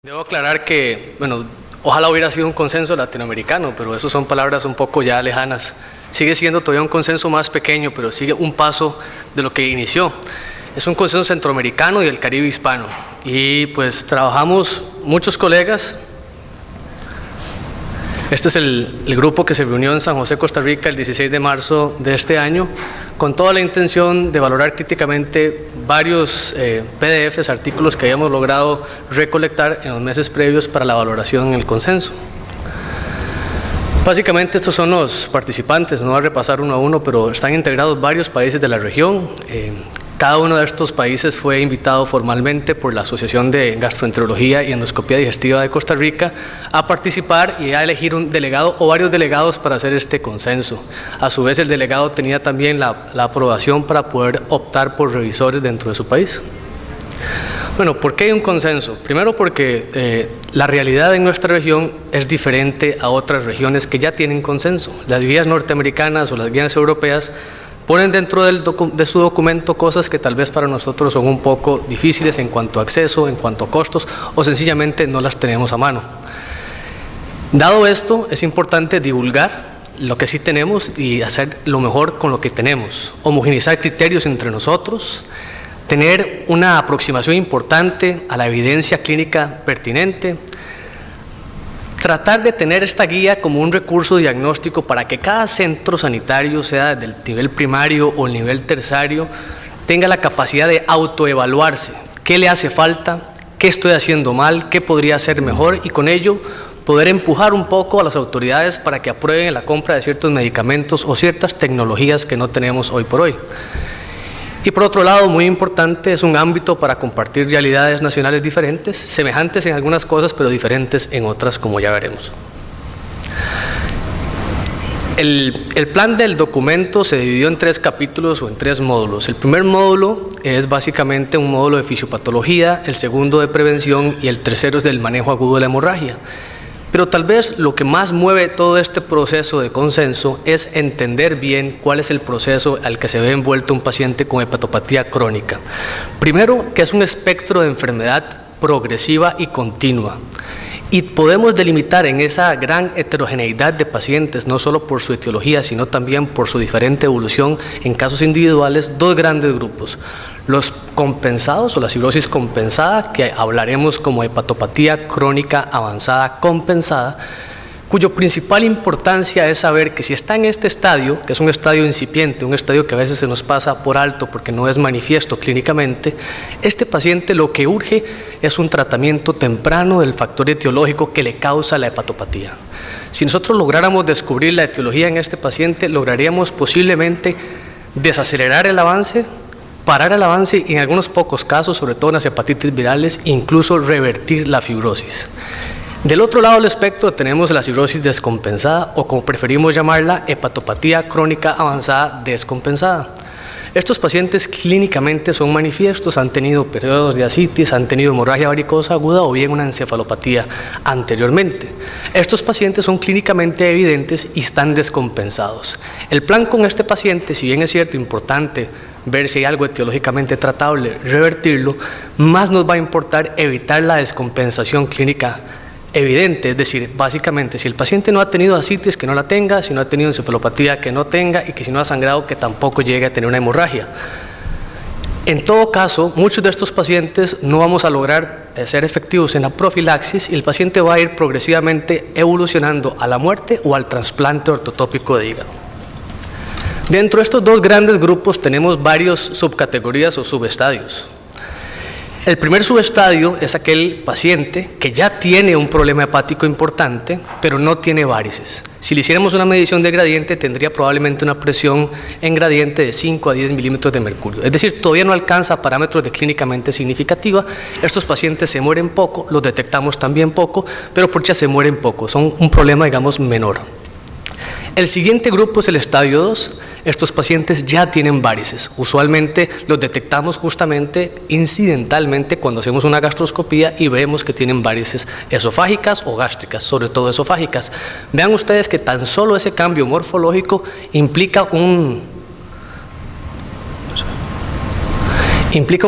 Debo aclarar que, bueno, ojalá hubiera sido un consenso latinoamericano, pero eso son palabras un poco ya lejanas. Sigue siendo todavía un consenso más pequeño, pero sigue un paso de lo que inició. Es un consenso centroamericano y del Caribe hispano. Y pues trabajamos muchos colegas. Este es el grupo que se reunió en San José, Costa Rica, el 16 de marzo de este año, con toda la intención de valorar críticamente varios PDFs, artículos que habíamos logrado recolectar en los meses previos para la valoración en el consenso. Básicamente estos son los participantes, no voy a repasar uno a uno, pero están integrados varios países de la región. Cada uno de estos países fue invitado formalmente por la Asociación de Gastroenterología y Endoscopía Digestiva de Costa Rica a participar y a elegir un delegado o varios delegados para hacer este consenso. A su vez, el delegado tenía también la aprobación para poder optar por revisores dentro de su país. Bueno, ¿por qué hay un consenso? Primero porque la realidad en nuestra región es diferente a otras regiones que ya tienen consenso. Las guías norteamericanas o las guías europeas ponen dentro de su documento cosas que tal vez para nosotros son un poco difíciles en cuanto a acceso, en cuanto a costos, o sencillamente no las tenemos a mano. Dado esto, es importante divulgar lo que sí tenemos y hacer lo mejor con lo que tenemos, homogeneizar criterios entre nosotros, tener una aproximación importante a la evidencia clínica pertinente, tratar de tener esta guía como un recurso diagnóstico para que cada centro sanitario, sea del nivel primario o el nivel terciario, tenga la capacidad de autoevaluarse. ¿Qué le hace falta? ¿Qué estoy haciendo mal? ¿Qué podría hacer mejor? Y con ello poder empujar un poco a las autoridades para que aprueben la compra de ciertos medicamentos o ciertas tecnologías que no tenemos hoy por hoy. Y por otro lado, muy importante, es un ámbito para compartir realidades nacionales diferentes, semejantes en algunas cosas, pero diferentes en otras, como ya veremos. El plan del documento se dividió en 3 capítulos o en 3 módulos. El primer módulo es básicamente un módulo de fisiopatología, el segundo de prevención y el tercero es del manejo agudo de la hemorragia. Pero tal vez lo que más mueve todo este proceso de consenso es entender bien cuál es el proceso al que se ve envuelto un paciente con hepatopatía crónica. Primero, que es un espectro de enfermedad progresiva y continua. Y podemos delimitar en esa gran heterogeneidad de pacientes, no solo por su etiología, sino también por su diferente evolución en casos individuales, 2 grandes grupos. Los compensados o la cirrosis compensada, que hablaremos como hepatopatía crónica avanzada compensada, cuyo principal importancia es saber que si está en este estadio, que es un estadio incipiente, un estadio que a veces se nos pasa por alto porque no es manifiesto clínicamente, este paciente lo que urge es un tratamiento temprano del factor etiológico que le causa la hepatopatía. Si nosotros lográramos descubrir la etiología en este paciente, lograríamos posiblemente desacelerar el avance, parar el avance y en algunos pocos casos, sobre todo en las hepatitis virales, incluso revertir la fibrosis. Del otro lado del espectro tenemos la cirrosis descompensada o como preferimos llamarla, hepatopatía crónica avanzada descompensada. Estos pacientes clínicamente son manifiestos, han tenido periodos de ascitis, han tenido hemorragia varicosa aguda o bien una encefalopatía anteriormente. Estos pacientes son clínicamente evidentes y están descompensados. El plan con este paciente, si bien es cierto, importante ver si hay algo etiológicamente tratable, revertirlo, más nos va a importar evitar la descompensación clínica evidente, es decir, básicamente si el paciente no ha tenido ascitis, que no la tenga, si no ha tenido encefalopatía, que no tenga y que si no ha sangrado, que tampoco llegue a tener una hemorragia. En todo caso, muchos de estos pacientes no vamos a lograr ser efectivos en la profilaxis y el paciente va a ir progresivamente evolucionando a la muerte o al trasplante ortotópico de hígado. Dentro de estos 2 grandes grupos tenemos varios subcategorías o subestadios. El primer subestadio es aquel paciente que ya tiene un problema hepático importante, pero no tiene varices. Si le hiciéramos una medición de gradiente, tendría probablemente una presión en gradiente de 5 a 10 milímetros de mercurio. Es decir, todavía no alcanza parámetros de clínicamente significativa. Estos pacientes se mueren poco, los detectamos también poco, pero por ya se mueren poco. Son un problema, digamos, menor. El siguiente grupo es el estadio 2. Estos pacientes ya tienen varices. Usualmente los detectamos justamente incidentalmente cuando hacemos una gastroscopía y vemos que tienen varices esofágicas o gástricas, sobre todo esofágicas. Vean ustedes que tan solo ese cambio morfológico implica un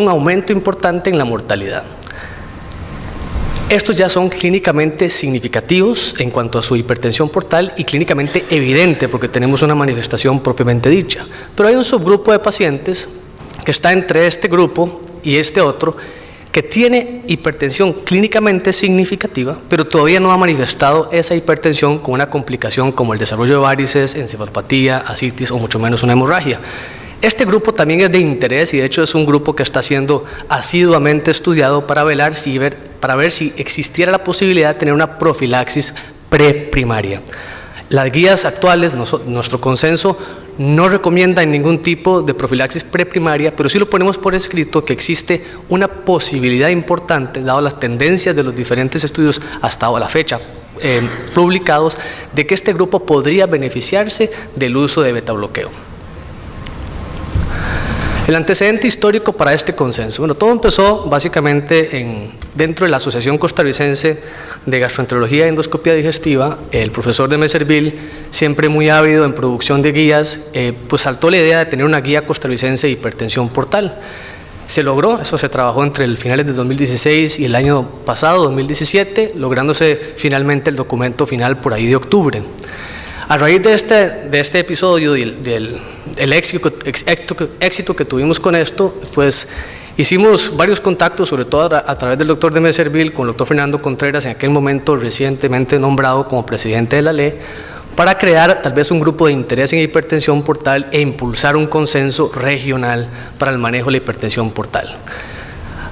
aumento importante en la mortalidad. Estos ya son clínicamente significativos en cuanto a su hipertensión portal y clínicamente evidente porque tenemos una manifestación propiamente dicha. Pero hay un subgrupo de pacientes que está entre este grupo y este otro que tiene hipertensión clínicamente significativa, pero todavía no ha manifestado esa hipertensión con una complicación como el desarrollo de varices, encefalopatía, ascitis o mucho menos una hemorragia. Este grupo también es de interés y de hecho es un grupo que está siendo asiduamente estudiado para ver si existiera la posibilidad de tener una profilaxis preprimaria. Las guías actuales, nuestro consenso, no recomienda ningún tipo de profilaxis preprimaria, pero sí lo ponemos por escrito que existe una posibilidad importante, dado las tendencias de los diferentes estudios hasta la fecha publicados, de que este grupo podría beneficiarse del uso de betabloqueo. El antecedente histórico para este consenso. Bueno, todo empezó básicamente dentro de la Asociación Costarricense de Gastroenterología y Endoscopía Digestiva. El profesor de Messerville, siempre muy ávido en producción de guías, pues saltó la idea de tener una guía costarricense de hipertensión portal. Se logró, eso se trabajó entre el finales de 2016 y el año pasado, 2017, lográndose finalmente el documento final por ahí de octubre. A raíz de este episodio y del éxito que tuvimos con esto, pues hicimos varios contactos, sobre todo a través del doctor de Messerville, con el doctor Fernando Contreras, en aquel momento recientemente nombrado como presidente de la LE, para crear tal vez un grupo de interés en hipertensión portal e impulsar un consenso regional para el manejo de la hipertensión portal.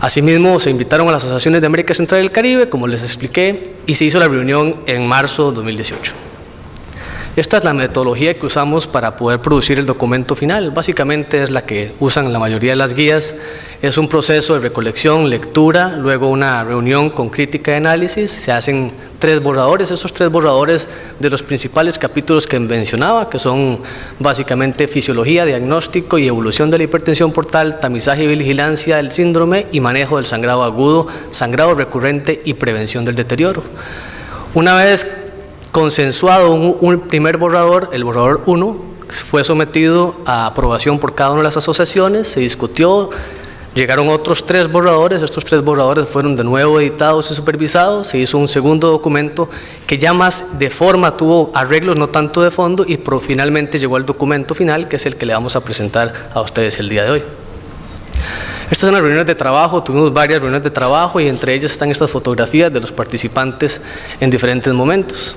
Asimismo, se invitaron a las asociaciones de América Central y el Caribe, como les expliqué, y se hizo la reunión en marzo de 2018. Esta es la metodología que usamos para poder producir el documento final. Básicamente es la que usan la mayoría de las guías. Es un proceso de recolección, lectura, luego una reunión con crítica y análisis. Se hacen 3 borradores, esos 3 borradores de los principales capítulos que mencionaba, que son básicamente fisiología, diagnóstico y evolución de la hipertensión portal, tamizaje y vigilancia del síndrome y manejo del sangrado agudo, sangrado recurrente y prevención del deterioro. Una vez consensuado un primer borrador, el borrador 1, fue sometido a aprobación por cada una de las asociaciones, se discutió, llegaron otros 3 borradores, estos 3 borradores fueron de nuevo editados y supervisados, se hizo un segundo documento que ya más de forma tuvo arreglos, no tanto de fondo, y finalmente llegó al documento final, que es el que le vamos a presentar a ustedes el día de hoy. Estas son las reuniones de trabajo, tuvimos varias reuniones de trabajo y entre ellas están estas fotografías de los participantes en diferentes momentos.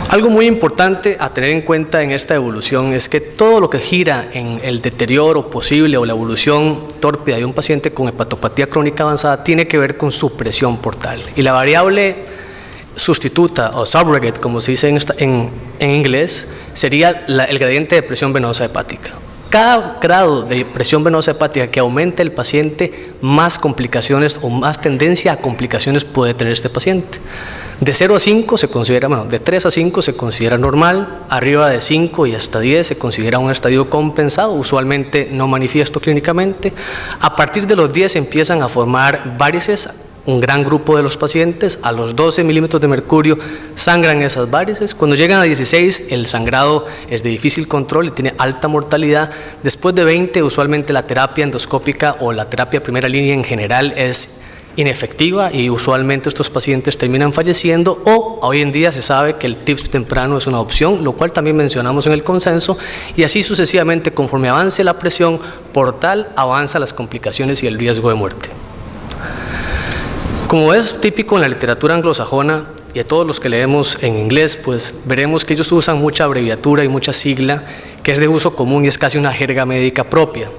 Algo muy importante a tener en cuenta en esta evolución es que todo lo que gira en el deterioro posible o la evolución tórpida de un paciente con hepatopatía crónica avanzada tiene que ver con su presión portal. Y la variable sustituta o surrogate, como se dice en inglés, sería el gradiente de presión venosa hepática. Cada grado de presión venosa hepática que aumente el paciente, más complicaciones o más tendencia a complicaciones puede tener este paciente. De 0 a 5 se considera, de 3 a 5 se considera normal, arriba de 5 y hasta 10 se considera un estadio compensado, usualmente no manifiesto clínicamente. A partir de los 10 empiezan a formar varices, un gran grupo de los pacientes, a los 12 milímetros de mercurio sangran esas varices. Cuando llegan a 16 el sangrado es de difícil control y tiene alta mortalidad. Después de 20 usualmente la terapia endoscópica o la terapia primera línea en general es inefectiva y usualmente estos pacientes terminan falleciendo, o hoy en día se sabe que el TIPS temprano es una opción, lo cual también mencionamos en el consenso, y así sucesivamente conforme avance la presión portal, avanza las complicaciones y el riesgo de muerte. Como es típico en la literatura anglosajona y a todos los que leemos en inglés, pues veremos que ellos usan mucha abreviatura y mucha sigla que es de uso común y es casi una jerga médica propia.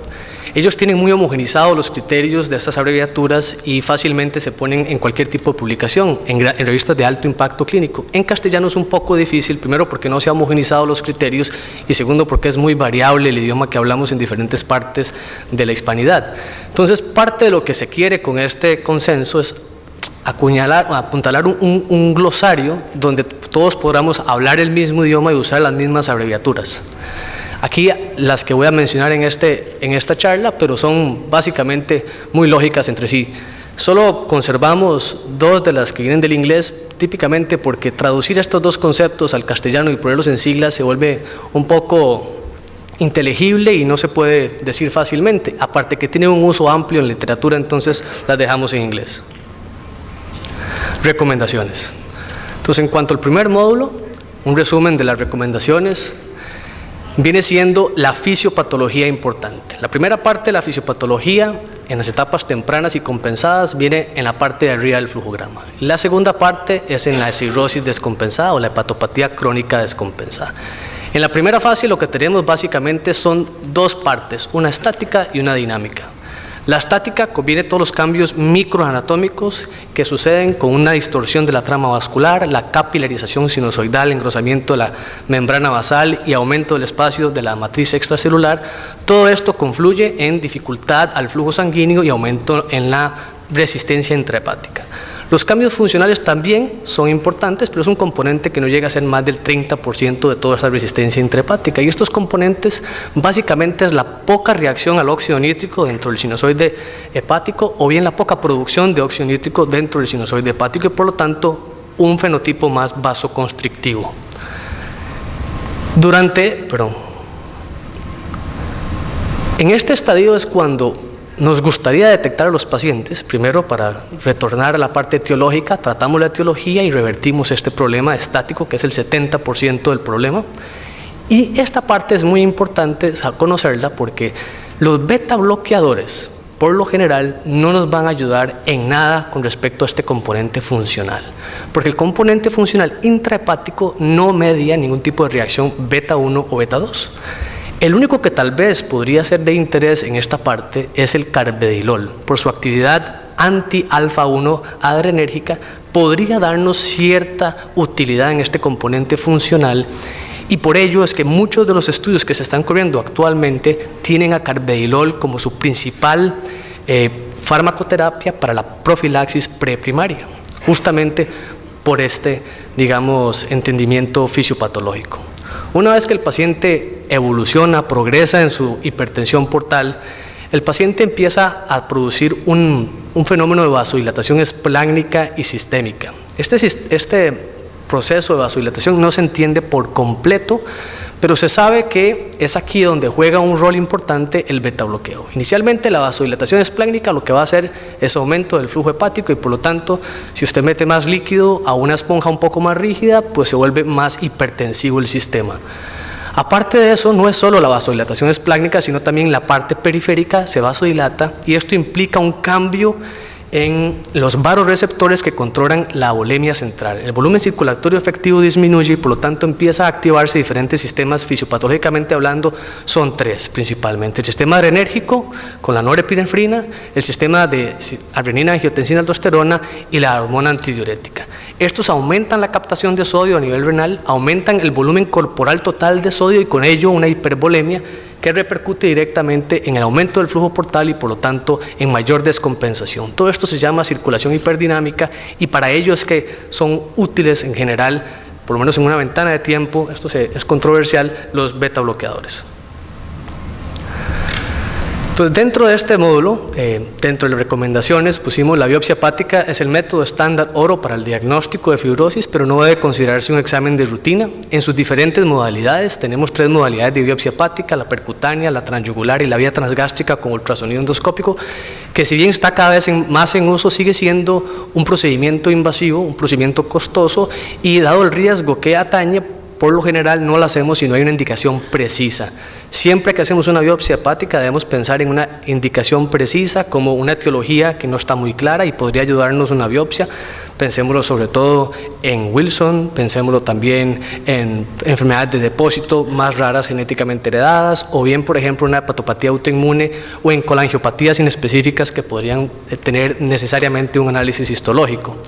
Ellos tienen muy homogenizados los criterios de estas abreviaturas y fácilmente se ponen en cualquier tipo de publicación, en revistas de alto impacto clínico. En castellano es un poco difícil, primero porque no se han homogenizado los criterios y segundo porque es muy variable el idioma que hablamos en diferentes partes de la hispanidad. Entonces, parte de lo que se quiere con este consenso es apuntalar un glosario donde todos podamos hablar el mismo idioma y usar las mismas abreviaturas. Aquí las que voy a mencionar en esta charla, pero son básicamente muy lógicas entre sí. Solo conservamos 2 de las que vienen del inglés, típicamente porque traducir estos 2 conceptos al castellano y ponerlos en siglas se vuelve un poco inteligible y no se puede decir fácilmente. Aparte que tiene un uso amplio en literatura, entonces las dejamos en inglés. Recomendaciones. Entonces, en cuanto al primer módulo, un resumen de las recomendaciones viene siendo la fisiopatología importante. La primera parte de la fisiopatología en las etapas tempranas y compensadas viene en la parte de arriba del flujograma. La segunda parte es en la cirrosis descompensada o la hepatopatía crónica descompensada. En la primera fase lo que tenemos básicamente son dos partes, una estática y una dinámica. La estática conviene todos los cambios microanatómicos que suceden con una distorsión de la trama vascular, la capilarización sinusoidal, engrosamiento de la membrana basal y aumento del espacio de la matriz extracelular. Todo esto confluye en dificultad al flujo sanguíneo y aumento en la resistencia intrahepática. Los cambios funcionales también son importantes, pero es un componente que no llega a ser más del 30% de toda esa resistencia intrahepática. Y estos componentes básicamente es la poca reacción al óxido nítrico dentro del sinusoide hepático o bien la poca producción de óxido nítrico dentro del sinusoide hepático y por lo tanto un fenotipo más vasoconstrictivo. En este estadio es cuando nos gustaría detectar a los pacientes, primero para retornar a la parte etiológica, tratamos la etiología y revertimos este problema estático que es el 70% del problema. Y esta parte es muy importante conocerla porque los beta bloqueadores por lo general no nos van a ayudar en nada con respecto a este componente funcional, porque el componente funcional intrahepático no media ningún tipo de reacción beta 1 o beta 2. El único que tal vez podría ser de interés en esta parte es el carvedilol. Por su actividad anti-alfa-1 adrenérgica, podría darnos cierta utilidad en este componente funcional y por ello es que muchos de los estudios que se están corriendo actualmente tienen a carvedilol como su principal farmacoterapia para la profilaxis preprimaria, justamente por este, entendimiento fisiopatológico. Una vez que el paciente evoluciona, progresa en su hipertensión portal, el paciente empieza a producir un fenómeno de vasodilatación espláncnica y sistémica. Este proceso de vasodilatación no se entiende por completo, pero se sabe que es aquí donde juega un rol importante el beta bloqueo. Inicialmente la vasodilatación espláncnica lo que va a hacer es aumento del flujo hepático y por lo tanto si usted mete más líquido a una esponja un poco más rígida pues se vuelve más hipertensivo el sistema. Aparte de eso no es solo la vasodilatación espláncnica sino también la parte periférica se vasodilata y esto implica un cambio en los vasoreceptores que controlan la volemia central. El volumen circulatorio efectivo disminuye y por lo tanto empieza a activarse diferentes sistemas fisiopatológicamente hablando, son tres principalmente. El sistema adrenérgico con la norepinefrina, el sistema de adrenina, angiotensina, aldosterona y la hormona antidiurética. Estos aumentan la captación de sodio a nivel renal, aumentan el volumen corporal total de sodio y con ello una hipervolemia que repercute directamente en el aumento del flujo portal y por lo tanto en mayor descompensación. Todo esto se llama circulación hiperdinámica y para ello es que son útiles en general, por lo menos en una ventana de tiempo, esto es controversial, los beta bloqueadores. Entonces, dentro de este módulo, dentro de las recomendaciones, pusimos la biopsia hepática, es el método estándar oro para el diagnóstico de fibrosis, pero no debe considerarse un examen de rutina. En sus diferentes modalidades, tenemos tres modalidades de biopsia hepática, la percutánea, la transyugular y la vía transgástrica con ultrasonido endoscópico, que si bien está cada vez más en uso, sigue siendo un procedimiento invasivo, un procedimiento costoso y dado el riesgo que atañe, por lo general no lo hacemos si no hay una indicación precisa. Siempre que hacemos una biopsia hepática debemos pensar en una indicación precisa como una etiología que no está muy clara y podría ayudarnos una biopsia. Pensémoslo sobre todo en Wilson, pensémoslo también en enfermedades de depósito más raras genéticamente heredadas o bien por ejemplo una hepatopatía autoinmune o en colangiopatías inespecíficas que podrían tener necesariamente un análisis histológico.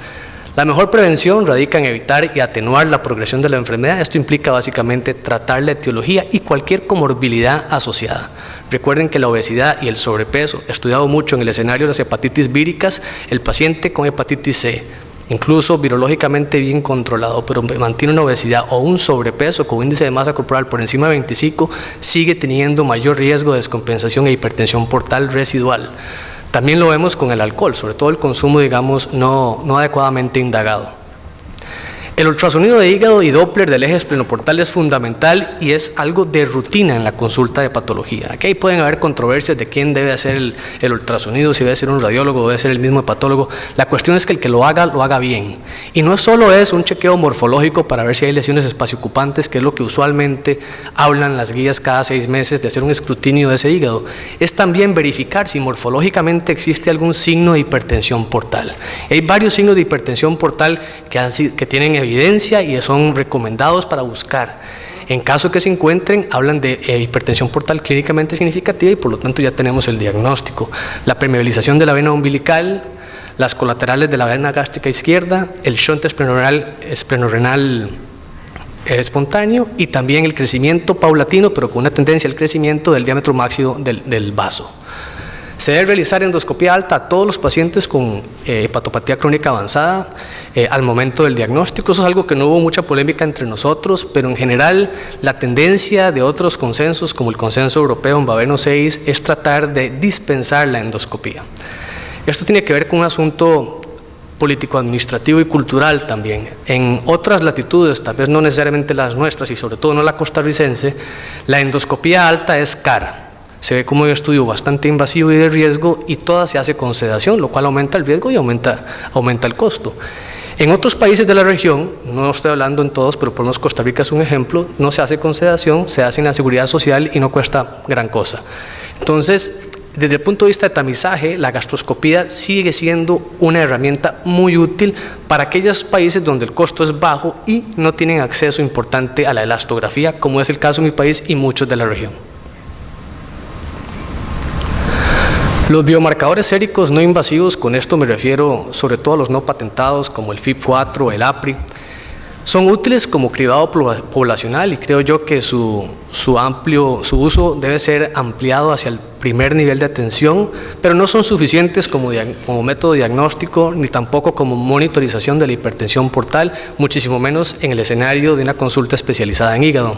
La mejor prevención radica en evitar y atenuar la progresión de la enfermedad. Esto implica básicamente tratar la etiología y cualquier comorbilidad asociada. Recuerden que la obesidad y el sobrepeso, estudiado mucho en el escenario de las hepatitis víricas, el paciente con hepatitis C, incluso virológicamente bien controlado, pero mantiene una obesidad o un sobrepeso con índice de masa corporal por encima de 25, sigue teniendo mayor riesgo de descompensación e hipertensión portal residual. También lo vemos con el alcohol, sobre todo el consumo, no adecuadamente indagado. El ultrasonido de hígado y Doppler del eje esplenoportal es fundamental y es algo de rutina en la consulta de patología. Aquí pueden haber controversias de quién debe hacer el ultrasonido, si debe ser un radiólogo o debe ser el mismo hepatólogo. La cuestión es que el que lo haga bien. Y no solo es un chequeo morfológico para ver si hay lesiones espaciocupantes, que es lo que usualmente hablan las guías cada 6 meses de hacer un escrutinio de ese hígado. Es también verificar si morfológicamente existe algún signo de hipertensión portal. Hay varios signos de hipertensión portal que tienen evidencia y son recomendados para buscar. En caso que se encuentren, hablan de hipertensión portal clínicamente significativa y por lo tanto ya tenemos el diagnóstico. La permeabilización de la vena umbilical, las colaterales de la vena gástrica izquierda, el shunt esplenorenal espontáneo y también el crecimiento paulatino, pero con una tendencia al crecimiento del diámetro máximo del vaso. Se debe realizar endoscopía alta a todos los pacientes con hepatopatía crónica avanzada al momento del diagnóstico. Eso es algo que no hubo mucha polémica entre nosotros, pero en general la tendencia de otros consensos, como el consenso europeo en Baveno 6, es tratar de dispensar la endoscopía. Esto tiene que ver con un asunto político-administrativo y cultural también. En otras latitudes, tal vez no necesariamente las nuestras y sobre todo no la costarricense, la endoscopía alta es cara. Se ve como un estudio bastante invasivo y de riesgo y toda se hace con sedación, lo cual aumenta el riesgo y aumenta el costo. En otros países de la región, no estoy hablando en todos, pero por lo menos Costa Rica es un ejemplo, no se hace con sedación, se hace en la seguridad social y no cuesta gran cosa. Entonces, desde el punto de vista de tamizaje, la gastroscopía sigue siendo una herramienta muy útil para aquellos países donde el costo es bajo y no tienen acceso importante a la elastografía, como es el caso en mi país y muchos de la región. Los biomarcadores séricos no invasivos, con esto me refiero sobre todo a los no patentados como el FIB4, el APRI, son útiles como cribado poblacional y creo yo que su uso debe ser ampliado hacia el primer nivel de atención, pero no son suficientes como método diagnóstico ni tampoco como monitorización de la hipertensión portal, muchísimo menos en el escenario de una consulta especializada en hígado.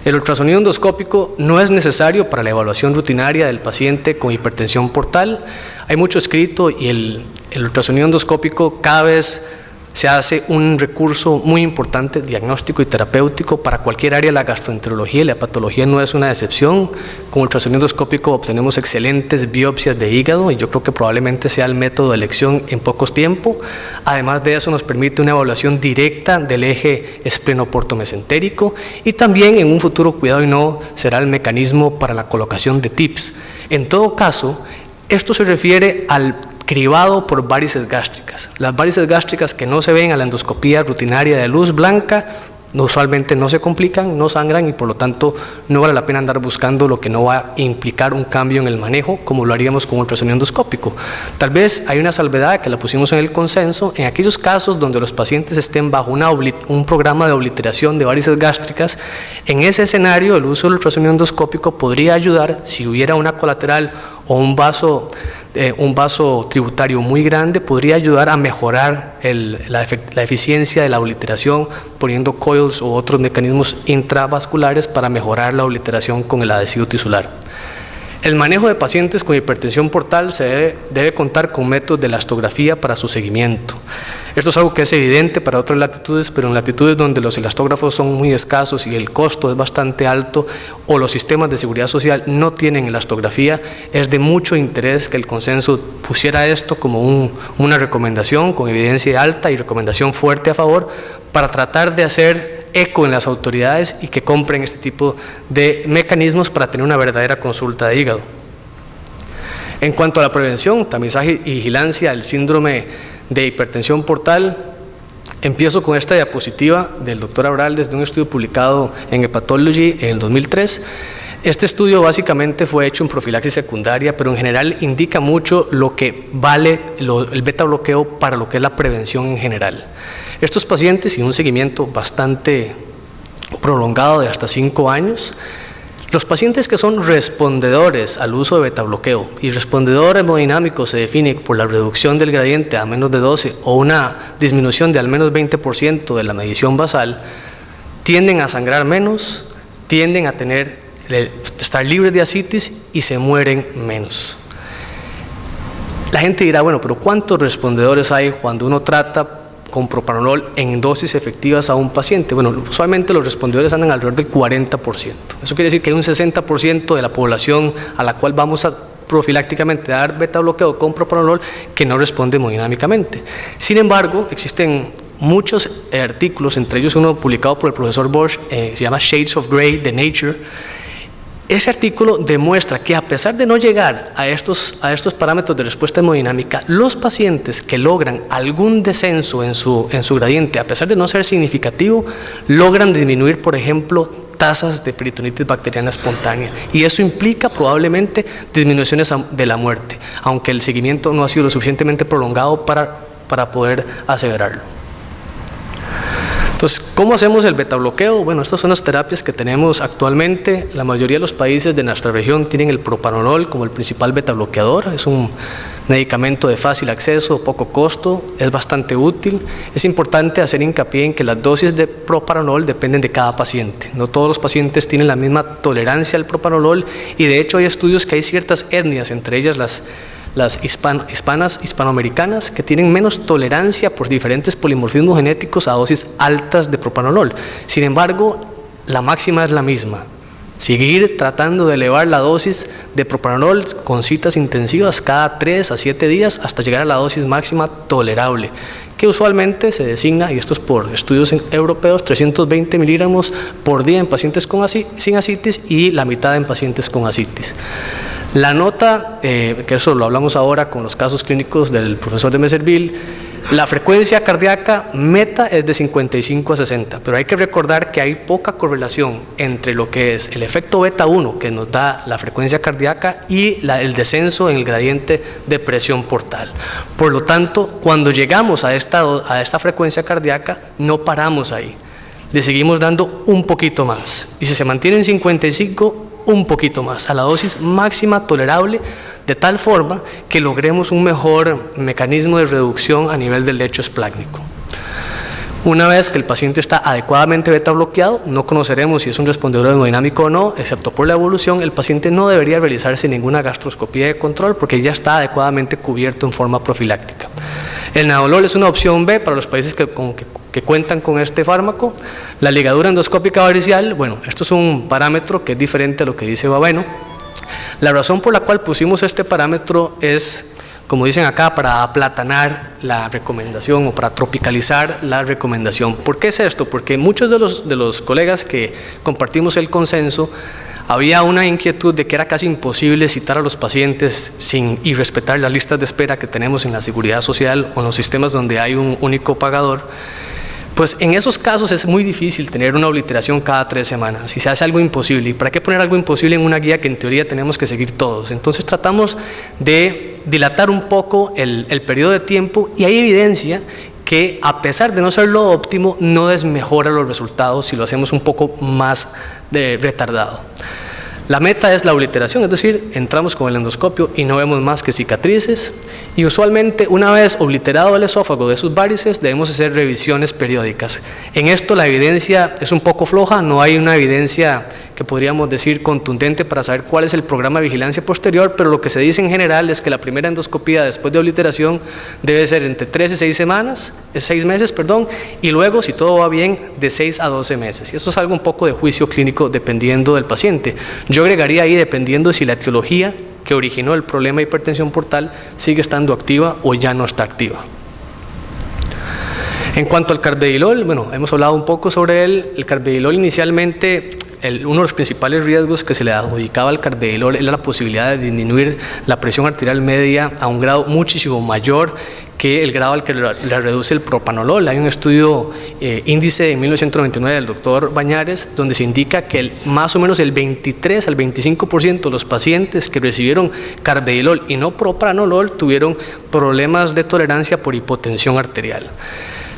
El ultrasonido endoscópico no es necesario para la evaluación rutinaria del paciente con hipertensión portal. Hay mucho escrito y el ultrasonido endoscópico cada vez se hace un recurso muy importante diagnóstico y terapéutico para cualquier área de la gastroenterología y la hepatología no es una excepción. Con ultrasonido endoscópico obtenemos excelentes biopsias de hígado y yo creo que probablemente sea el método de elección en poco tiempo. Además de eso nos permite una evaluación directa del eje esplenoportomesentérico y también en un futuro, cuidado y no, será el mecanismo para la colocación de TIPS. En todo caso, esto se refiere al cribado por varices gástricas. Las varices gástricas que no se ven a la endoscopía rutinaria de luz blanca usualmente no se complican, no sangran y por lo tanto no vale la pena andar buscando lo que no va a implicar un cambio en el manejo como lo haríamos con ultrasonido endoscópico. Tal vez hay una salvedad que la pusimos en el consenso en aquellos casos donde los pacientes estén bajo un programa de obliteración de varices gástricas. En ese escenario el uso del ultrasonido endoscópico podría ayudar si hubiera una colateral o un vaso tributario muy grande, podría ayudar a mejorar la eficiencia de la obliteración poniendo coils u otros mecanismos intravasculares para mejorar la obliteración con el adhesivo tisular. El manejo de pacientes con hipertensión portal se debe contar con métodos de elastografía para su seguimiento. Esto es algo que es evidente para otras latitudes, pero en latitudes donde los elastógrafos son muy escasos y el costo es bastante alto o los sistemas de seguridad social no tienen elastografía, es de mucho interés que el consenso pusiera esto como una recomendación con evidencia alta y recomendación fuerte a favor para tratar de hacer eco en las autoridades y que compren este tipo de mecanismos para tener una verdadera consulta de hígado. En cuanto a la prevención, tamizaje y vigilancia del síndrome de hipertensión portal, empiezo con esta diapositiva del doctor Abraldes de un estudio publicado en Hepatology en el 2003. Este estudio básicamente fue hecho en profilaxis secundaria, pero en general indica mucho lo que vale el beta bloqueo para lo que es la prevención en general. Estos pacientes, y un seguimiento bastante prolongado de hasta 5 años, los pacientes que son respondedores al uso de beta bloqueo, y respondedor hemodinámico se define por la reducción del gradiente a menos de 12 o una disminución de al menos 20% de la medición basal, tienden a sangrar menos, tienden a estar libres de ascitis y se mueren menos. La gente dirá, bueno, pero ¿cuántos respondedores hay cuando uno trata con propranolol en dosis efectivas a un paciente? Bueno, usualmente los respondedores andan alrededor del 40%. Eso quiere decir que hay un 60% de la población a la cual vamos a profilácticamente dar beta bloqueo con propranolol que no responde hemodinámicamente. Sin embargo, existen muchos artículos, entre ellos uno publicado por el profesor Bosch, se llama Shades of Grey de Nature. Ese artículo demuestra que a pesar de no llegar a estos parámetros de respuesta hemodinámica, los pacientes que logran algún descenso en su gradiente, a pesar de no ser significativo, logran disminuir, por ejemplo, tasas de peritonitis bacteriana espontánea, y eso implica probablemente disminuciones de la muerte, aunque el seguimiento no ha sido lo suficientemente prolongado para poder aseverarlo. Entonces, ¿cómo hacemos el beta bloqueo? Bueno, estas son las terapias que tenemos actualmente. La mayoría de los países de nuestra región tienen el propranolol como el principal beta bloqueador. Es un medicamento de fácil acceso, poco costo, es bastante útil. Es importante hacer hincapié en que las dosis de propranolol dependen de cada paciente. No todos los pacientes tienen la misma tolerancia al propranolol, y de hecho hay estudios que hay ciertas etnias, entre ellas las hispanoamericanas, que tienen menos tolerancia por diferentes polimorfismos genéticos a dosis altas de propranolol. Sin embargo, la máxima es la misma: seguir tratando de elevar la dosis de propranolol con citas intensivas cada 3 a 7 días hasta llegar a la dosis máxima tolerable, que usualmente se designa, y esto es por estudios europeos, 320 miligramos por día en pacientes sin ascitis y la mitad en pacientes con ascitis. La nota, que eso lo hablamos ahora con los casos clínicos del profesor de Messerville, la frecuencia cardíaca meta es de 55 a 60, pero hay que recordar que hay poca correlación entre lo que es el efecto beta 1, que nos da la frecuencia cardíaca, y el descenso en el gradiente de presión portal. Por lo tanto, cuando llegamos a esta frecuencia cardíaca, no paramos ahí, le seguimos dando un poquito más, y si se mantiene en 55, un poquito más, a la dosis máxima tolerable, de tal forma que logremos un mejor mecanismo de reducción a nivel del lecho esplácnico. Una vez que el paciente está adecuadamente beta bloqueado, no conoceremos si es un respondedor hemodinámico o no, excepto por la evolución. El paciente no debería realizarse ninguna gastroscopía de control porque ya está adecuadamente cubierto en forma profiláctica. El nadolol es una opción B para los países que cuentan con este fármaco. La ligadura endoscópica variicial, bueno, esto es un parámetro que es diferente a lo que dice Baveno. La razón por la cual pusimos este parámetro es, como dicen acá, para aplatanar la recomendación o para tropicalizar la recomendación. ¿Por qué es esto? Porque muchos de los colegas que compartimos el consenso, había una inquietud de que era casi imposible citar a los pacientes y respetar las listas de espera que tenemos en la seguridad social o en los sistemas donde hay un único pagador. Pues en esos casos es muy difícil tener una obliteración cada 3 semanas y se hace algo imposible. ¿Y para qué poner algo imposible en una guía que en teoría tenemos que seguir todos? Entonces tratamos de dilatar un poco el periodo de tiempo, y hay evidencia que a pesar de no ser lo óptimo, no desmejora los resultados si lo hacemos un poco más retardado. La meta es la obliteración, es decir, entramos con el endoscopio y no vemos más que cicatrices, y usualmente una vez obliterado el esófago de sus varices debemos hacer revisiones periódicas. En esto la evidencia es un poco floja, no hay una evidencia que podríamos decir contundente para saber cuál es el programa de vigilancia posterior, pero lo que se dice en general es que la primera endoscopía después de obliteración debe ser entre 3 y 6 meses, y luego, si todo va bien, de 6 a 12 meses. Y eso es algo un poco de juicio clínico dependiendo del paciente. Yo agregaría ahí dependiendo si la etiología que originó el problema de hipertensión portal sigue estando activa o ya no está activa. En cuanto al carvedilol, bueno, hemos hablado un poco sobre él. El carvedilol inicialmente, uno de los principales riesgos que se le adjudicaba al carvedilol era la posibilidad de disminuir la presión arterial media a un grado muchísimo mayor que el grado al que le reduce el propranolol. Hay un estudio índice en 1999 del doctor Bañares, donde se indica que más o menos el 23 al 25% de los pacientes que recibieron carvedilol y no propranolol tuvieron problemas de tolerancia por hipotensión arterial.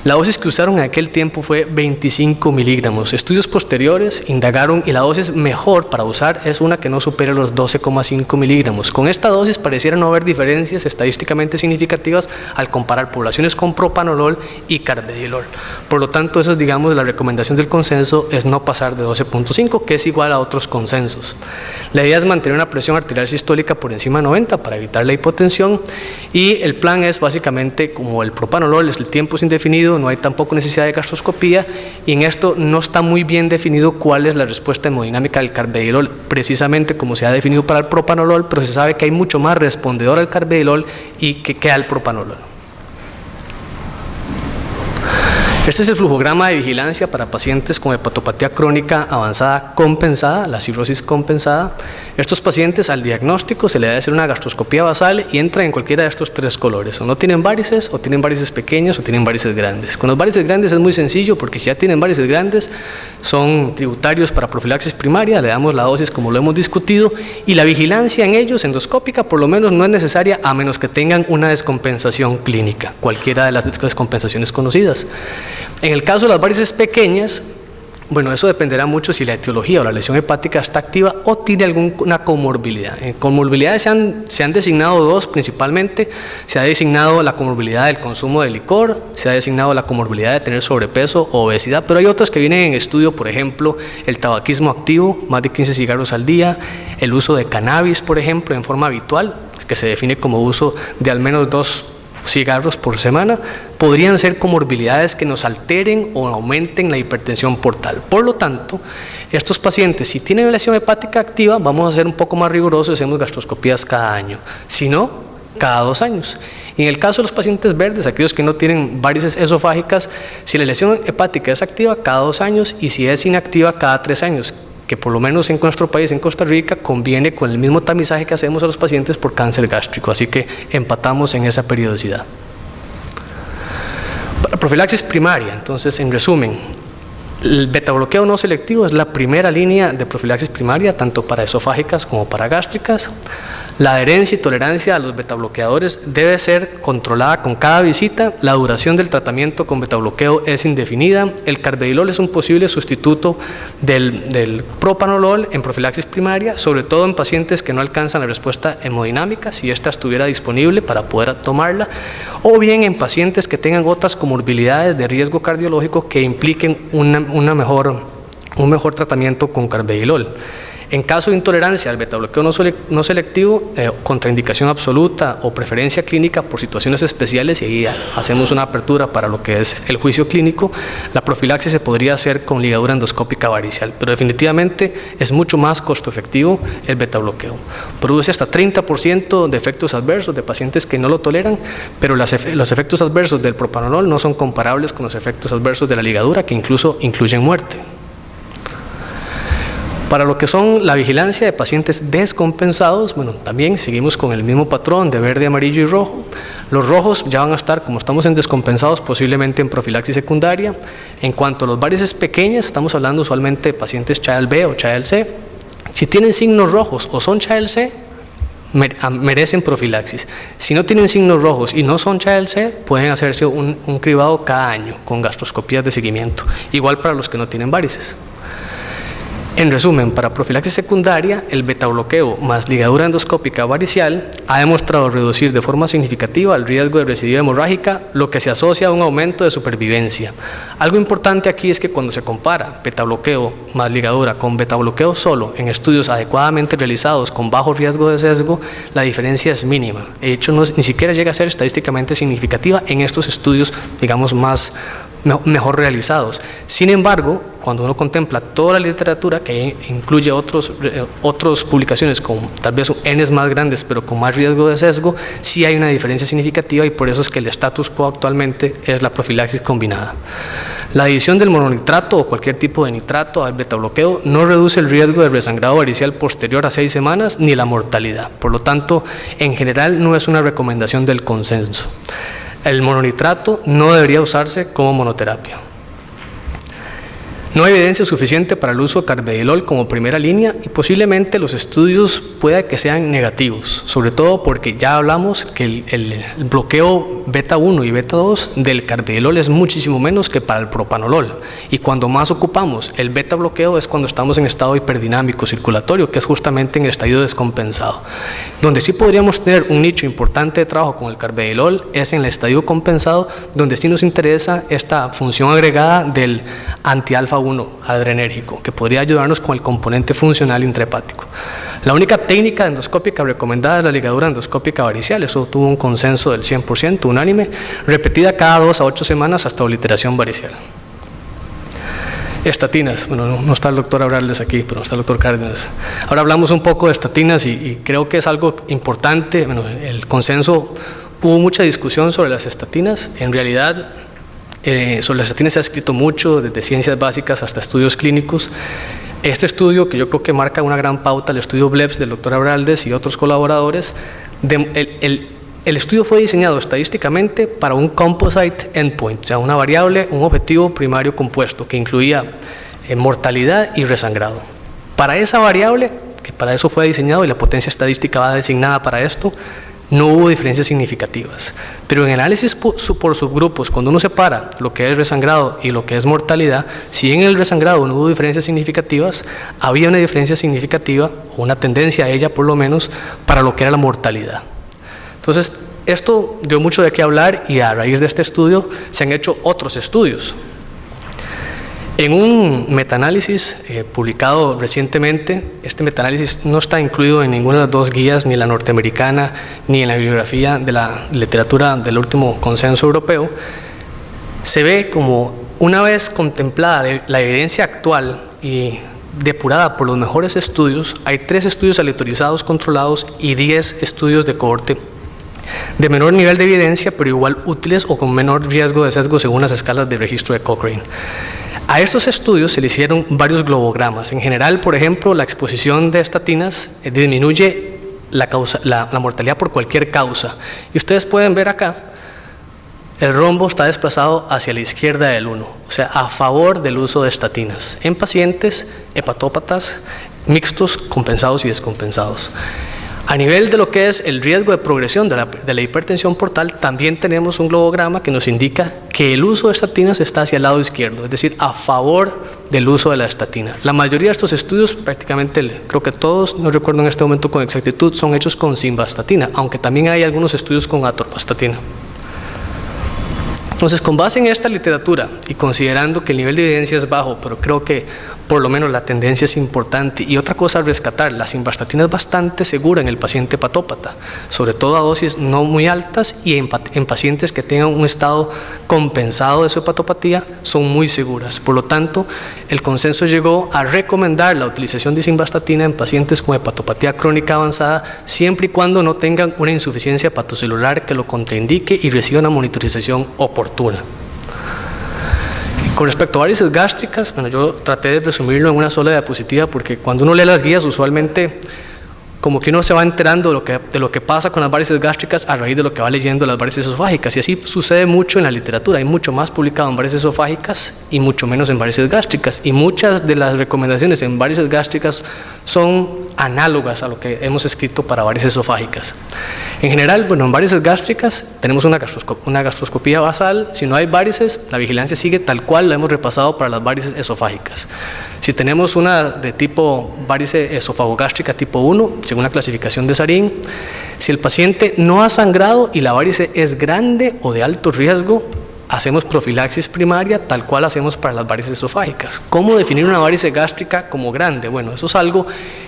La dosis que usaron en aquel tiempo fue 25 miligramos. Estudios posteriores indagaron y la dosis mejor para usar es una que no supere los 12,5 miligramos. Con esta dosis pareciera no haber diferencias estadísticamente significativas al comparar poblaciones con propranolol y carvedilol. Por lo tanto, eso es, digamos, la recomendación del consenso es no pasar de 12,5, que es igual a otros consensos. La idea es mantener una presión arterial sistólica por encima de 90 para evitar la hipotensión, y el plan es básicamente como el propranolol, el tiempo es indefinido, sentido no hay tampoco necesidad de gastroscopía, y en esto no está muy bien definido cuál es la respuesta hemodinámica del carvedilol, precisamente como se ha definido para el propanolol, pero se sabe que hay mucho más respondedor al carvedilol y que al propanolol. Este es el flujograma de vigilancia para pacientes con hepatopatía crónica avanzada compensada, la cirrosis compensada. Estos pacientes al diagnóstico se le debe hacer una gastroscopía basal y entran en cualquiera de estos tres colores. O no tienen varices, o tienen varices pequeñas, o tienen varices grandes. Con los varices grandes es muy sencillo, porque si ya tienen varices grandes, son tributarios para profilaxis primaria, le damos la dosis como lo hemos discutido, y la vigilancia en ellos, endoscópica, por lo menos no es necesaria a menos que tengan una descompensación clínica, cualquiera de las descompensaciones conocidas. En el caso de las varices pequeñas, bueno, eso dependerá mucho si la etiología o la lesión hepática está activa o tiene alguna comorbilidad. En comorbilidades se han designado dos principalmente. Se ha designado la comorbilidad del consumo de licor, se ha designado la comorbilidad de tener sobrepeso o obesidad, pero hay otras que vienen en estudio, por ejemplo, el tabaquismo activo, más de 15 cigarros al día, el uso de cannabis, por ejemplo, en forma habitual, que se define como uso de al menos 2 cigarros por semana, podrían ser comorbilidades que nos alteren o aumenten la hipertensión portal. Por lo tanto, estos pacientes, si tienen lesión hepática activa, vamos a ser un poco más rigurosos y hacemos gastroscopías cada año, si no, cada 2 años. Y en el caso de los pacientes verdes, aquellos que no tienen varices esofágicas, si la lesión hepática es activa, cada 2 años, y si es inactiva, cada 3 años, que por lo menos en nuestro país, en Costa Rica, conviene con el mismo tamizaje que hacemos a los pacientes por cáncer gástrico, así que empatamos en esa periodicidad. Para profilaxis primaria, entonces, en resumen, el betabloqueo no selectivo es la primera línea de profilaxis primaria, tanto para esofágicas como para gástricas. La adherencia y tolerancia a los betabloqueadores debe ser controlada con cada visita. La duración del tratamiento con betabloqueo es indefinida. El carvedilol es un posible sustituto del propanolol en profilaxis primaria, sobre todo en pacientes que no alcanzan la respuesta hemodinámica, si ésta estuviera disponible para poder tomarla, o bien en pacientes que tengan otras comorbilidades de riesgo cardiológico que impliquen un mejor tratamiento con carvedilol. En caso de intolerancia al betabloqueo no selectivo, contraindicación absoluta o preferencia clínica por situaciones especiales, y ahí hacemos una apertura para lo que es el juicio clínico, la profilaxis se podría hacer con ligadura endoscópica varicial, pero definitivamente es mucho más costo efectivo el betabloqueo. Produce hasta 30% de efectos adversos de pacientes que no lo toleran, pero los efectos adversos del propanolol no son comparables con los efectos adversos de la ligadura, que incluso incluyen muerte. Para lo que son la vigilancia de pacientes descompensados, bueno, también seguimos con el mismo patrón de verde, amarillo y rojo. Los rojos ya van a estar, como estamos en descompensados, posiblemente en profilaxis secundaria. En cuanto a los varices pequeñas, estamos hablando usualmente de pacientes Child B o Child C. Si tienen signos rojos o son Child C, merecen profilaxis. Si no tienen signos rojos y no son Child C, pueden hacerse un cribado cada año con gastroscopías de seguimiento. Igual para los que no tienen varices. En resumen, para profilaxis secundaria, el betabloqueo más ligadura endoscópica varicial ha demostrado reducir de forma significativa el riesgo de recidiva hemorrágica, lo que se asocia a un aumento de supervivencia. Algo importante aquí es que cuando se compara betabloqueo más ligadura con betabloqueo solo en estudios adecuadamente realizados con bajo riesgo de sesgo, la diferencia es mínima. De hecho, ni siquiera llega a ser estadísticamente significativa en estos estudios, digamos, mejor realizados. Sin embargo, cuando uno contempla toda la literatura que incluye otras publicaciones con tal vez Ns más grandes pero con más riesgo de sesgo, sí hay una diferencia significativa, y por eso es que el status quo actualmente es la profilaxis combinada. La adición del mononitrato o cualquier tipo de nitrato al betabloqueo no reduce el riesgo de resangrado varicial posterior a 6 semanas ni la mortalidad. Por lo tanto, en general no es una recomendación del consenso. El mononitrato no debería usarse como monoterapia. No hay evidencia suficiente para el uso de carvedilol como primera línea, y posiblemente los estudios pueda que sean negativos, sobre todo porque ya hablamos que el bloqueo beta 1 y beta 2 del carvedilol es muchísimo menos que para el propanolol, y cuando más ocupamos el beta bloqueo es cuando estamos en estado hiperdinámico circulatorio, que es justamente en el estadio descompensado. Donde sí podríamos tener un nicho importante de trabajo con el carvedilol es en el estadio compensado, donde sí nos interesa esta función agregada del anti-alfa 1 adrenérgico, que podría ayudarnos con el componente funcional intrahepático. La única técnica endoscópica recomendada es la ligadura endoscópica varicial. Eso tuvo un consenso del 100%, unánime, repetida cada 2 a 8 semanas hasta obliteración varicial. Estatinas. Bueno, no está el doctor Abrales aquí, pero está el doctor Cárdenas. Ahora hablamos un poco de estatinas y creo que es algo importante. Bueno, el consenso, hubo mucha discusión sobre las estatinas. En realidad, sobre las estatinas se ha escrito mucho, desde ciencias básicas hasta estudios clínicos. Este estudio, que yo creo que marca una gran pauta, el estudio BLEPS del doctor Abrales y otros colaboradores, el estudio fue diseñado estadísticamente para un composite endpoint, o sea, una variable, un objetivo primario compuesto que incluía mortalidad y resangrado. Para esa variable, que para eso fue diseñado y la potencia estadística va designada para esto, no hubo diferencias significativas. Pero en el análisis por subgrupos, cuando uno separa lo que es resangrado y lo que es mortalidad, si en el resangrado no hubo diferencias significativas, había una diferencia significativa, o una tendencia a ella por lo menos, para lo que era la mortalidad. Entonces, esto dio mucho de qué hablar y a raíz de este estudio se han hecho otros estudios. En un metaanálisis publicado recientemente, este metaanálisis no está incluido en ninguna de las 2 guías, ni la norteamericana, ni en la bibliografía de la literatura del último consenso europeo, se ve como una vez contemplada la evidencia actual y depurada por los mejores estudios, hay 3 estudios aleatorizados controlados y 10 estudios de cohorte de menor nivel de evidencia, pero igual útiles o con menor riesgo de sesgo según las escalas de registro de Cochrane. A estos estudios se le hicieron varios globogramas. En general, por ejemplo, la exposición de estatinas disminuye la mortalidad por cualquier causa. Y ustedes pueden ver acá, el rombo está desplazado hacia la izquierda del 1, o sea, a favor del uso de estatinas en pacientes hepatópatas mixtos, compensados y descompensados. A nivel de lo que es el riesgo de progresión de la hipertensión portal, también tenemos un globograma que nos indica que el uso de estatinas está hacia el lado izquierdo, es decir, a favor del uso de la estatina. La mayoría de estos estudios, prácticamente creo que todos, no recuerdo en este momento con exactitud, son hechos con simvastatina, aunque también hay algunos estudios con atorvastatina. Entonces, con base en esta literatura y considerando que el nivel de evidencia es bajo, pero creo que por lo menos la tendencia es importante, y otra cosa a rescatar, la simvastatina es bastante segura en el paciente hepatópata, sobre todo a dosis no muy altas, y en pacientes que tengan un estado compensado de su hepatopatía son muy seguras. Por lo tanto, el consenso llegó a recomendar la utilización de simvastatina en pacientes con hepatopatía crónica avanzada, siempre y cuando no tengan una insuficiencia hepatocelular que lo contraindique y reciban una monitorización oportuna. Con respecto a varices gástricas, bueno, yo traté de resumirlo en una sola diapositiva porque cuando uno lee las guías, usualmente como que uno se va enterando de lo que pasa con las varices gástricas a raíz de lo que va leyendo las varices esofágicas, y así sucede mucho en la literatura. Hay mucho más publicado en varices esofágicas y mucho menos en varices gástricas, y muchas de las recomendaciones en varices gástricas son análogas a lo que hemos escrito para varices esofágicas. En general, bueno, en varices gástricas tenemos una gastroscopía basal. Si no hay varices, la vigilancia sigue tal cual la hemos repasado para las varices esofágicas. Si tenemos una de tipo varice esofagogástrica tipo 1, según la clasificación de Sarín, si el paciente no ha sangrado y la varice es grande o de alto riesgo, hacemos profilaxis primaria tal cual hacemos para las varices esofágicas. ¿Cómo definir una varice gástrica como grande? Bueno, eso es algo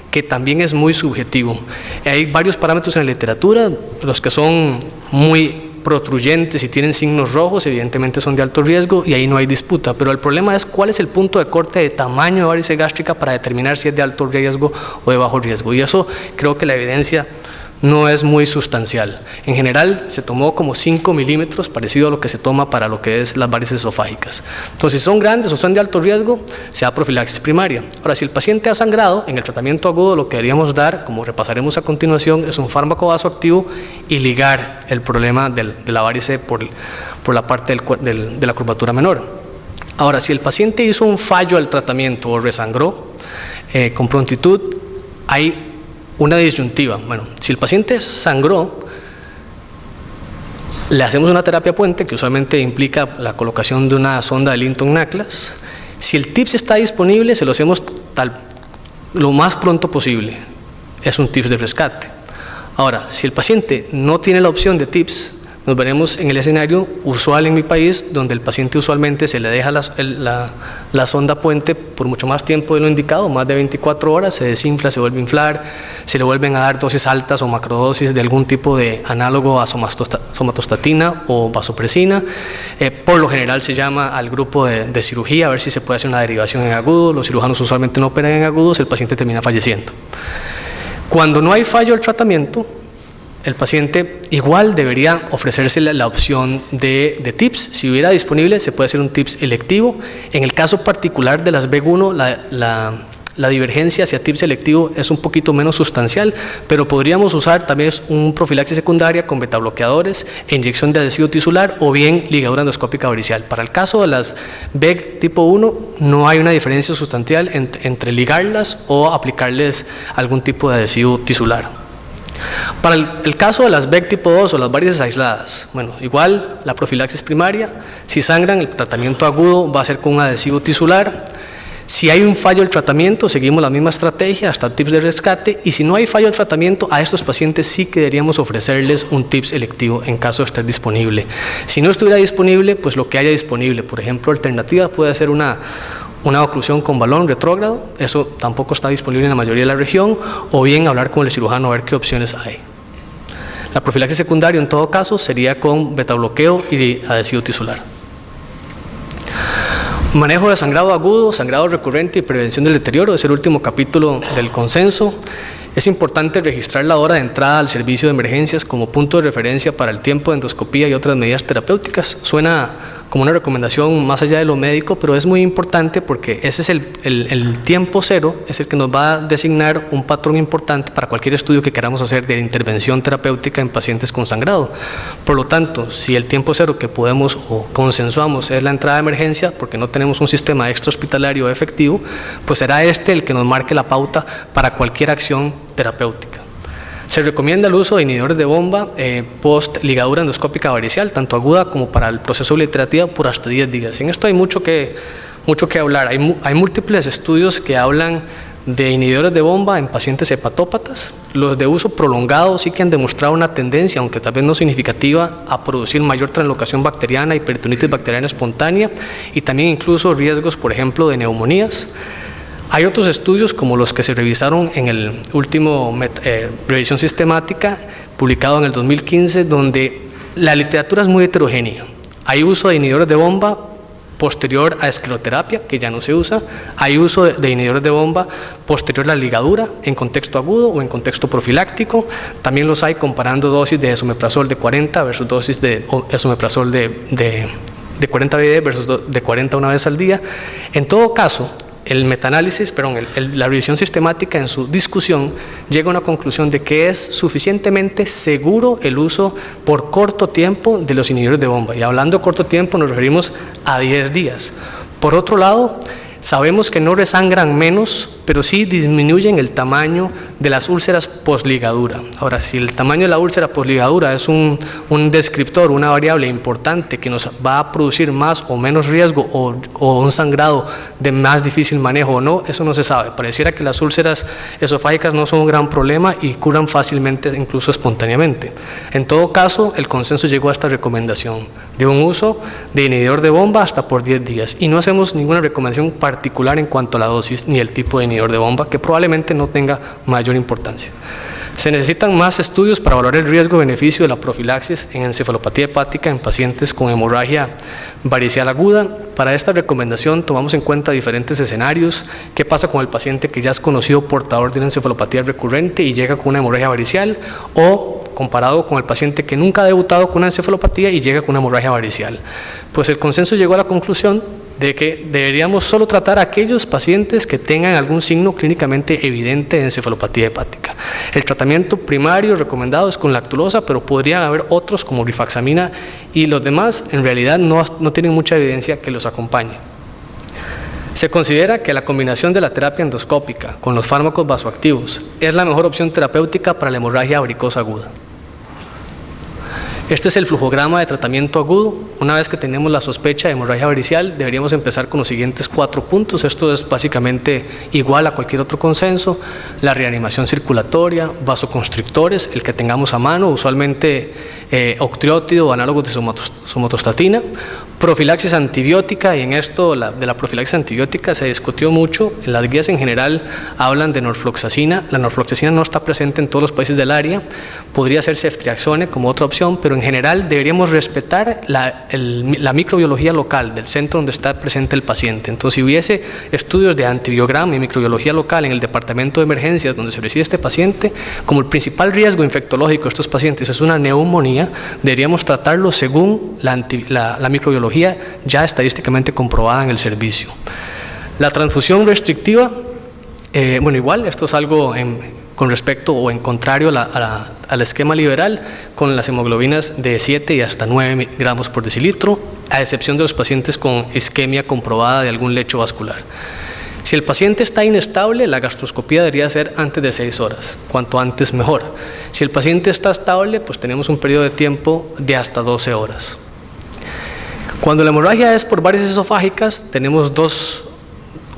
que también es muy subjetivo. Hay varios parámetros en la literatura, los que son muy protruyentes y tienen signos rojos, evidentemente son de alto riesgo y ahí no hay disputa, pero el problema es cuál es el punto de corte de tamaño de varice gástrica para determinar si es de alto riesgo o de bajo riesgo, y eso creo que la evidencia no es muy sustancial. En general se tomó como 5 milímetros, parecido a lo que se toma para lo que es las varices esofágicas. Entonces, si son grandes o son de alto riesgo, se da profilaxis primaria. Ahora, si el paciente ha sangrado, en el tratamiento agudo lo que deberíamos dar, como repasaremos a continuación, es un fármaco vasoactivo y ligar el problema de la varice por la parte de la curvatura menor. Ahora, si el paciente hizo un fallo al tratamiento o resangró con prontitud, hay una disyuntiva. Bueno, si el paciente sangró, le hacemos una terapia puente que usualmente implica la colocación de una sonda de Linton-Nachlas. Si el TIPS está disponible, se lo hacemos lo más pronto posible. Es un TIPS de rescate. Ahora, si el paciente no tiene la opción de TIPS, nos veremos en el escenario usual en mi país, donde el paciente usualmente se le deja la sonda puente por mucho más tiempo de lo indicado, más de 24 horas, se desinfla, se vuelve a inflar, se le vuelven a dar dosis altas o macrodosis de algún tipo de análogo a somatostatina o vasopresina. Por lo general se llama al grupo de cirugía a ver si se puede hacer una derivación en agudo. Los cirujanos usualmente no operan en agudos, el paciente termina falleciendo. Cuando no hay fallo al tratamiento, el paciente igual debería ofrecerse la opción de TIPS. Si hubiera disponible, se puede hacer un TIPS electivo. En el caso particular de las VEG1, la divergencia hacia TIPS electivo es un poquito menos sustancial, pero podríamos usar también un profilaxis secundaria con betabloqueadores e inyección de adhesivo tisular o bien ligadura endoscópica varicial. Para el caso de las VEG tipo 1, no hay una diferencia sustancial entre ligarlas o aplicarles algún tipo de adhesivo tisular. Para el caso de las VEG tipo 2 o las varices aisladas, bueno, igual la profilaxis primaria, si sangran, el tratamiento agudo va a ser con un adhesivo tisular. Si hay un fallo del tratamiento, seguimos la misma estrategia hasta TIPS de rescate, y si no hay fallo del tratamiento, a estos pacientes sí que deberíamos ofrecerles un TIPS electivo en caso de estar disponible. Si no estuviera disponible, pues lo que haya disponible, por ejemplo, alternativa puede ser una oclusión con balón retrógrado, eso tampoco está disponible en la mayoría de la región, o bien hablar con el cirujano a ver qué opciones hay. La profilaxis secundaria en todo caso sería con betabloqueo y adhesivo tisular. Manejo de sangrado agudo, sangrado recurrente y prevención del deterioro es el último capítulo del consenso. Es importante registrar la hora de entrada al servicio de emergencias como punto de referencia para el tiempo de endoscopía y otras medidas terapéuticas. Suena como una recomendación más allá de lo médico, pero es muy importante porque ese es el tiempo cero, es el que nos va a designar un patrón importante para cualquier estudio que queramos hacer de intervención terapéutica en pacientes con sangrado. Por lo tanto, si el tiempo cero que podemos o consensuamos es la entrada de emergencia, porque no tenemos un sistema extrahospitalario efectivo, pues será este el que nos marque la pauta para cualquier acción terapéutica. Se recomienda el uso de inhibidores de bomba post ligadura endoscópica varicial, tanto aguda como para el proceso obliterativa, por hasta 10 días. En esto hay mucho que hablar. Hay múltiples estudios que hablan de inhibidores de bomba en pacientes hepatópatas. Los de uso prolongado sí que han demostrado una tendencia, aunque tal vez no significativa, a producir mayor translocación bacteriana y peritonitis bacteriana espontánea, y también incluso riesgos, por ejemplo, de neumonías. Hay otros estudios como los que se revisaron en el último revisión sistemática publicado en el 2015, donde la literatura es muy heterogénea. Hay uso de inhibidores de bomba posterior a escleroterapia, que ya no se usa. Hay uso de inhibidores de bomba posterior a la ligadura en contexto agudo o en contexto profiláctico. También los hay comparando dosis de esomeprazol de 40 versus dosis de esomeprazol de 40 BD versus de 40 una vez al día. En todo caso, la revisión sistemática en su discusión llega a una conclusión de que es suficientemente seguro el uso por corto tiempo de los inhibidores de bomba. Y hablando de corto tiempo nos referimos a 10 días. Por otro lado, sabemos que no resangran menos, pero sí disminuyen el tamaño de las úlceras postligadura. Ahora, si el tamaño de la úlcera postligadura es un descriptor, una variable importante que nos va a producir más o menos riesgo o un sangrado de más difícil manejo o no, eso no se sabe. Pareciera que las úlceras esofágicas no son un gran problema y curan fácilmente, incluso espontáneamente. En todo caso, el consenso llegó a esta recomendación de un uso de inhibidor de bomba hasta por 10 días y no hacemos ninguna recomendación particular en cuanto a la dosis ni el tipo de inhibidor de bomba, que probablemente no tenga mayor importancia. Se necesitan más estudios para valorar el riesgo-beneficio de la profilaxis en encefalopatía hepática en pacientes con hemorragia varicial aguda. Para esta recomendación tomamos en cuenta diferentes escenarios. ¿Qué pasa con el paciente que ya es conocido portador de una encefalopatía recurrente y llega con una hemorragia varicial? O comparado con el paciente que nunca ha debutado con una encefalopatía y llega con una hemorragia varicial. Pues el consenso llegó a la conclusión de que deberíamos solo tratar a aquellos pacientes que tengan algún signo clínicamente evidente de encefalopatía hepática. El tratamiento primario recomendado es con lactulosa, pero podrían haber otros como rifaxamina, y los demás en realidad no tienen mucha evidencia que los acompañe. Se considera que la combinación de la terapia endoscópica con los fármacos vasoactivos es la mejor opción terapéutica para la hemorragia varicosa aguda. Este es el flujograma de tratamiento agudo. Una vez que tenemos la sospecha de hemorragia varicial, deberíamos empezar con los siguientes 4 puntos. Esto es básicamente igual a cualquier otro consenso: la reanimación circulatoria, vasoconstrictores, el que tengamos a mano, usualmente octreótido o análogos de somatostatina, profilaxis antibiótica, y en esto de la profilaxis antibiótica se discutió mucho. Las guías en general hablan de norfloxacina. La norfloxacina no está presente en todos los países del área, podría ser ceftriaxone como otra opción, pero en general deberíamos respetar la microbiología local del centro donde está presente el paciente. Entonces, si hubiese estudios de antibiograma y microbiología local en el departamento de emergencias donde se recibe este paciente, como el principal riesgo infectológico de estos pacientes es una neumonía, deberíamos tratarlo según la microbiología ya estadísticamente comprobada en el servicio. La transfusión restrictiva, bueno, igual, esto es algo con respecto o en contrario al esquema liberal, con las hemoglobinas de 7 y hasta 9 gramos por decilitro, a excepción de los pacientes con isquemia comprobada de algún lecho vascular. Si el paciente está inestable, la gastroscopía debería ser antes de 6 horas, cuanto antes mejor. Si el paciente está estable, pues tenemos un periodo de tiempo de hasta 12 horas. Cuando la hemorragia es por varices esofágicas, tenemos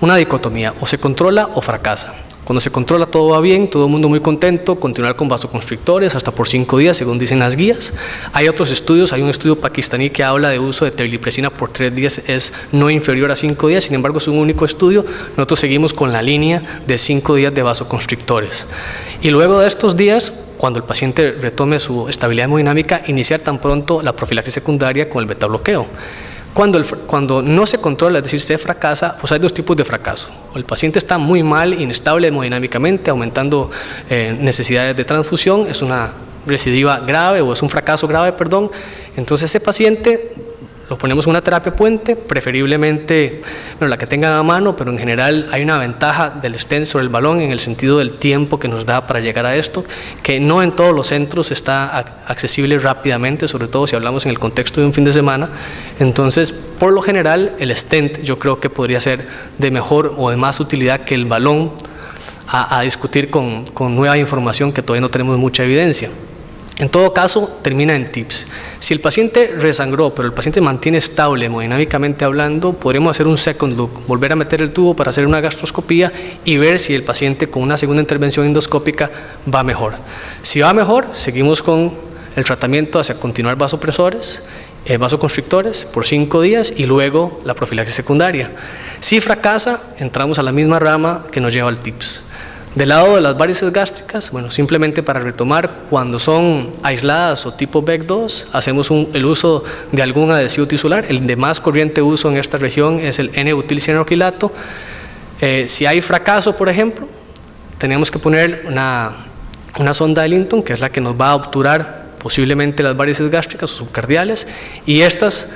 una dicotomía: o se controla o fracasa. Cuando se controla, todo va bien, todo el mundo muy contento, continuar con vasoconstrictores hasta por 5 días, según dicen las guías. Hay otros estudios, hay un estudio pakistaní que habla de uso de terlipresina por 3 días, es no inferior a 5 días, sin embargo es un único estudio. Nosotros seguimos con la línea de 5 días de vasoconstrictores. Y luego de estos días, cuando el paciente retome su estabilidad hemodinámica, iniciar tan pronto la profilaxis secundaria con el betabloqueo. Cuando no se controla, es decir, se fracasa, pues hay 2 tipos de fracaso. O el paciente está muy mal, inestable hemodinámicamente, aumentando necesidades de transfusión, es una recidiva grave o es un fracaso grave, perdón. Entonces ese paciente lo ponemos en una terapia puente, preferiblemente la que tengan a mano, pero en general hay una ventaja del stent sobre el balón en el sentido del tiempo que nos da para llegar a esto, que no en todos los centros está accesible rápidamente, sobre todo si hablamos en el contexto de un fin de semana. Entonces, por lo general, el stent yo creo que podría ser de mejor o de más utilidad que el balón a discutir con nueva información que todavía no tenemos mucha evidencia. En todo caso, termina en TIPS. Si el paciente resangró, pero el paciente mantiene estable hemodinámicamente hablando, podremos hacer un second look, volver a meter el tubo para hacer una gastroscopía y ver si el paciente con una segunda intervención endoscópica va mejor. Si va mejor, seguimos con el tratamiento hacia continuar vasopresores, vasoconstrictores por 5 días y luego la profilaxis secundaria. Si fracasa, entramos a la misma rama que nos lleva al TIPS. Del lado de las varices gástricas, bueno, simplemente para retomar, cuando son aisladas o tipo BEC2, hacemos el uso de algún adhesivo tisular. El de más corriente uso en esta región es el N-butilcianoacrilato. Si hay fracaso, por ejemplo, tenemos que poner una sonda de Linton, que es la que nos va a obturar posiblemente las varices gástricas o subcardiales, y estas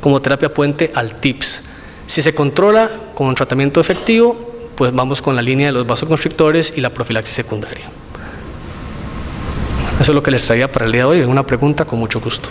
como terapia puente al TIPS. Si se controla con un tratamiento efectivo, pues vamos con la línea de los vasoconstrictores y la profilaxis secundaria. Eso es lo que les traía para el día de hoy. ¿Alguna pregunta? Con mucho gusto.